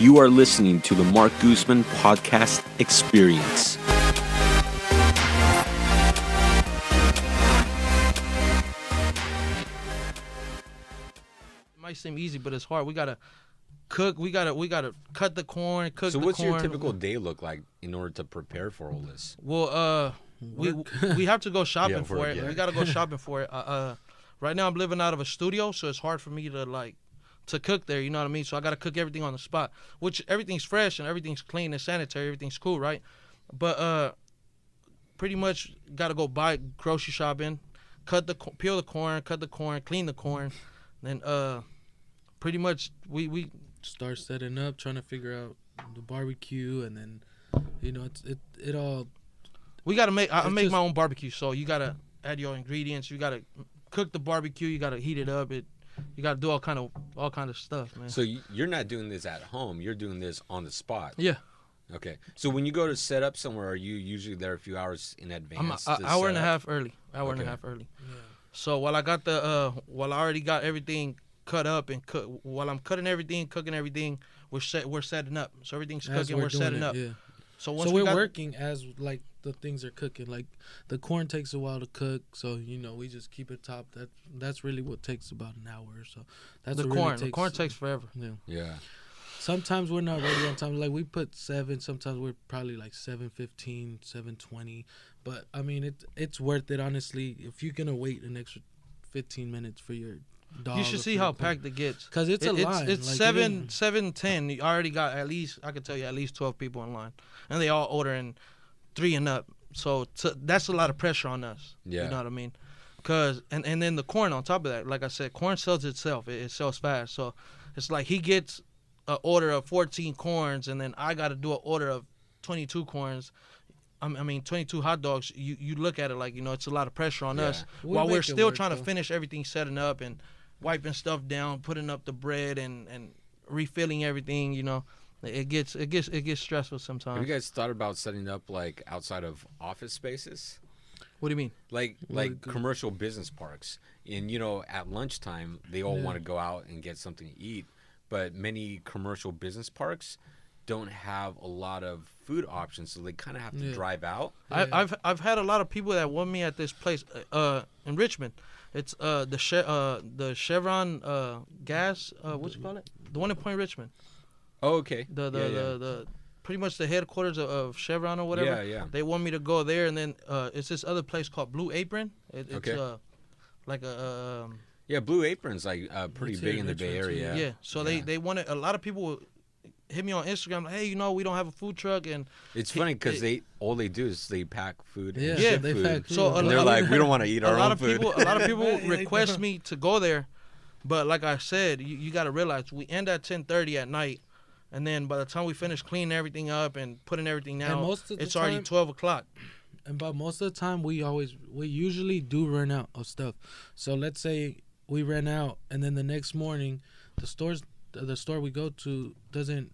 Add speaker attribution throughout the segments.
Speaker 1: You are listening to the Marc Guzman podcast experience.
Speaker 2: It might seem easy, but it's hard. We gotta cook. We gotta cut the corn. Cook the corn.
Speaker 3: So what's your typical day look like in order to prepare for all this?
Speaker 2: Well, we have to go shopping for it.
Speaker 3: Yeah.
Speaker 2: We gotta go shopping for it. Right now I'm living out of a studio, so it's hard for me to cook there. You know what I mean? So I gotta cook everything on the spot, which everything's fresh and everything's clean and sanitary. Everything's cool, right? But pretty much gotta go buy grocery shopping, peel the corn, cut the corn, clean the corn, then pretty much we
Speaker 4: start setting up, trying to figure out the barbecue, and then it all.
Speaker 2: We gotta make. I make my own barbecue, so you gotta add your ingredients. You gotta cook the barbecue. You gotta heat it up. You gotta do all kind of stuff, man.
Speaker 3: So you're not doing this at home. You're doing this on the spot.
Speaker 2: Yeah.
Speaker 3: Okay. So when you go to set up somewhere, are you usually there a few hours in advance?
Speaker 2: I'm an hour and a half early.
Speaker 3: Okay.
Speaker 2: And a half early. Yeah. So while I already got everything cut up and while I'm cutting everything, cooking everything, we're setting up. So everything's cooking. We're setting up.
Speaker 4: Yeah.
Speaker 2: So
Speaker 4: we're working as like the things are cooking. Like the corn takes a while to cook, so we just keep it top. That's really what takes about an hour or so. That's
Speaker 2: the
Speaker 4: what
Speaker 2: corn.
Speaker 4: Really takes,
Speaker 2: the corn takes forever.
Speaker 3: Yeah.
Speaker 4: Sometimes we're not ready on time. Like we put 7. Sometimes we're probably like 7:15, 7:20. But I mean, it's worth it honestly. If you're gonna wait an extra 15 minutes for your dog,
Speaker 2: you should see how packed it gets.
Speaker 4: Cause it's a line.
Speaker 2: It's like 7:10. You already got I could tell you at least 12 people in line, and they all ordering 3 and up. So that's a lot of pressure on us.
Speaker 3: Yeah.
Speaker 2: You know what I mean? Cause and then the corn on top of that, like I said, corn sells itself. It sells fast. So it's like he gets an order of 14 corns, and then I got to do an order of 22 corns. I mean 22 hot dogs. You look at it like it's a lot of pressure on us while we're still trying to finish everything, setting up and wiping stuff down, putting up the bread and refilling everything. It gets stressful sometimes.
Speaker 3: Have you guys thought about setting up like outside of office spaces?
Speaker 2: What do you mean?
Speaker 3: Like commercial business parks. And at lunchtime they all want to go out and get something to eat, but many commercial business parks don't have a lot of food options, so they kind of have to drive out.
Speaker 2: I've had a lot of people that want me at this place in Richmond. It's the Chevron gas. What you call it? The one in Point Richmond.
Speaker 3: Oh, okay.
Speaker 2: The pretty much the headquarters of Chevron or whatever.
Speaker 3: Yeah.
Speaker 2: They want me to go there, and then it's this other place called Blue Apron. It's like a.
Speaker 3: Yeah, Blue Apron's like pretty big in the Bay Area.
Speaker 2: Yeah. So they wanted a lot of people hit me on Instagram like, hey, we don't have a food truck, and
Speaker 3: it's funny because all they do is they pack food.
Speaker 4: Yeah,
Speaker 3: and ship
Speaker 4: they
Speaker 3: food.
Speaker 4: pack food.
Speaker 2: So
Speaker 3: and they're like, we don't want to eat our own food.
Speaker 2: A lot of people request me to go there, but like I said, you got to realize we end at 10:30 at night, and then by the time we finish cleaning everything up and putting everything down, it's already 12 o'clock.
Speaker 4: And but most of the time, we usually do run out of stuff. So let's say we ran out, and then the next morning, the store we go to doesn't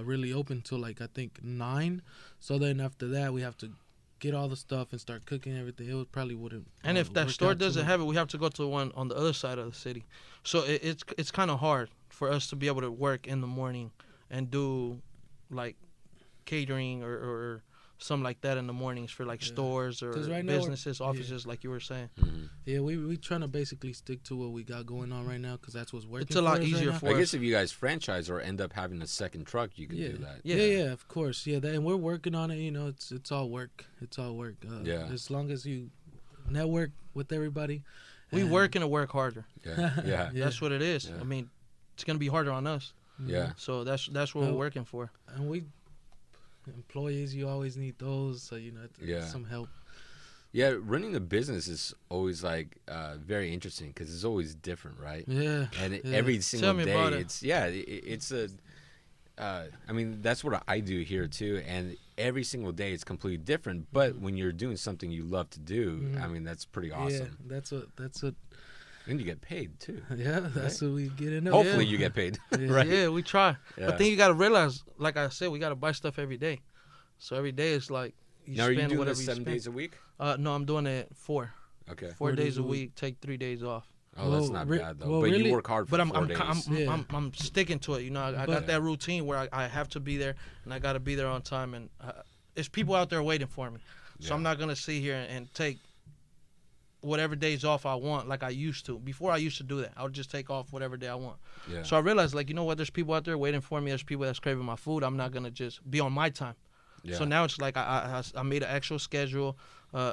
Speaker 4: really open till like I think 9. So then after that, we have to get all the stuff and start cooking everything. It probably wouldn't.
Speaker 2: And if that store doesn't have it, we have to go to one on the other side of the city. So it's kind of hard for us to be able to work in the morning and do like catering or something like that in the mornings for like stores or businesses, offices, like you were saying.
Speaker 3: Mm-hmm.
Speaker 4: Yeah, we trying to basically stick to what we got going on right now because that's what's working.
Speaker 2: It's a lot easier for us.
Speaker 3: I guess if you guys franchise or end up having a second truck, you can do that.
Speaker 4: Yeah, of course. Yeah, and we're working on it. It's all work. As long as you network with everybody.
Speaker 2: We work and work harder.
Speaker 3: Yeah.
Speaker 2: That's what it is.
Speaker 3: Yeah.
Speaker 2: I mean, it's gonna be harder on us.
Speaker 3: Yeah.
Speaker 2: So that's what we're working for.
Speaker 4: And we employees, you always need those. So some help.
Speaker 3: Yeah, running the business is always like very interesting because it's always different, right?
Speaker 4: Yeah.
Speaker 3: And every single day,
Speaker 2: about
Speaker 3: it's a. I mean, that's what I do here too, and every single day it's completely different. But when you're doing something you love to do, I mean, that's pretty awesome.
Speaker 4: Yeah, that's what.
Speaker 3: And you get paid too.
Speaker 4: Yeah, that's what we get into.
Speaker 3: Hopefully you get paid, right?
Speaker 2: Yeah, we try.
Speaker 3: Yeah.
Speaker 2: But then you got to realize, like I said, we got to buy stuff every day. So every day is like
Speaker 3: now, are you doing this 7 days a week?
Speaker 2: No, I'm doing it 4.
Speaker 3: Okay.
Speaker 2: 4 days a week. Take 3 days off.
Speaker 3: Oh, that's
Speaker 4: Well,
Speaker 3: not
Speaker 4: re-
Speaker 3: bad though.
Speaker 4: well,
Speaker 3: But
Speaker 4: really-
Speaker 3: you work hard for
Speaker 2: But
Speaker 3: 4 days.
Speaker 4: Yeah.
Speaker 2: I'm sticking to it. You know, I
Speaker 4: But-
Speaker 2: got that routine where I have to be there, and I got to be there on time. And there's people out there waiting for me, so I'm
Speaker 3: Yeah.
Speaker 2: not gonna sit here and take whatever days off I want like I used to. Before I used to do that. I would just take off whatever day I want.
Speaker 3: Yeah.
Speaker 2: So I realized, like, you know what? There's people out there waiting for me. There's people that's craving my food. I'm not gonna just be on my time.
Speaker 3: Yeah.
Speaker 2: So now it's like I made an actual schedule,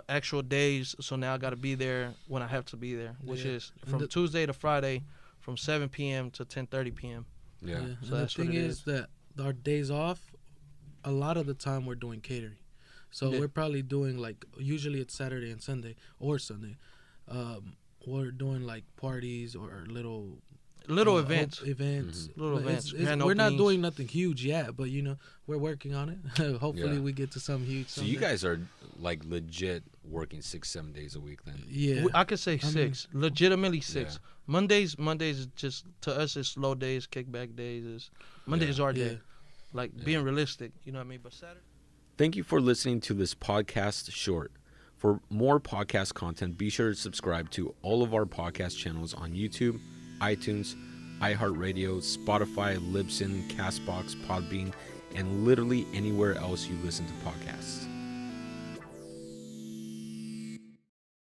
Speaker 2: actual days. So now I got to be there when I have to be there, which
Speaker 4: Yeah.
Speaker 2: is
Speaker 4: And
Speaker 2: from
Speaker 4: the-
Speaker 2: Tuesday to Friday, from 7 p.m. to 10:30 p.m.
Speaker 3: Yeah.
Speaker 4: And
Speaker 2: So
Speaker 4: the
Speaker 2: that's what
Speaker 4: thing
Speaker 2: it
Speaker 4: is that our days off, a lot of the time we're doing catering. So
Speaker 2: Yeah.
Speaker 4: we're probably doing like, usually it's Saturday and Sunday or Sunday. We're doing like parties or little
Speaker 2: Events.
Speaker 4: events.
Speaker 2: Little
Speaker 4: But
Speaker 2: events,
Speaker 4: it's-
Speaker 2: grand
Speaker 4: we're not
Speaker 2: openings.
Speaker 4: doing nothing huge yet, but you know, we're working on it. Hopefully
Speaker 3: Yeah.
Speaker 4: we get to some huge.
Speaker 3: So you
Speaker 4: someday.
Speaker 3: guys are like legit working 6-7 days a week then.
Speaker 4: Yeah.
Speaker 2: I could say
Speaker 4: I mean-
Speaker 2: 6, legitimately 6.
Speaker 3: Yeah.
Speaker 2: Mondays is just, to us, it's slow days, kickback days. Monday is our
Speaker 4: Yeah.
Speaker 2: day. Like, being realistic, you know what I mean? But Saturday.
Speaker 1: Thank you for listening to this podcast short. For more podcast content, be sure to subscribe to all of our podcast channels on YouTube, iTunes, iHeartRadio, Spotify, Libsyn, Castbox, Podbean, and literally anywhere else you listen to podcasts.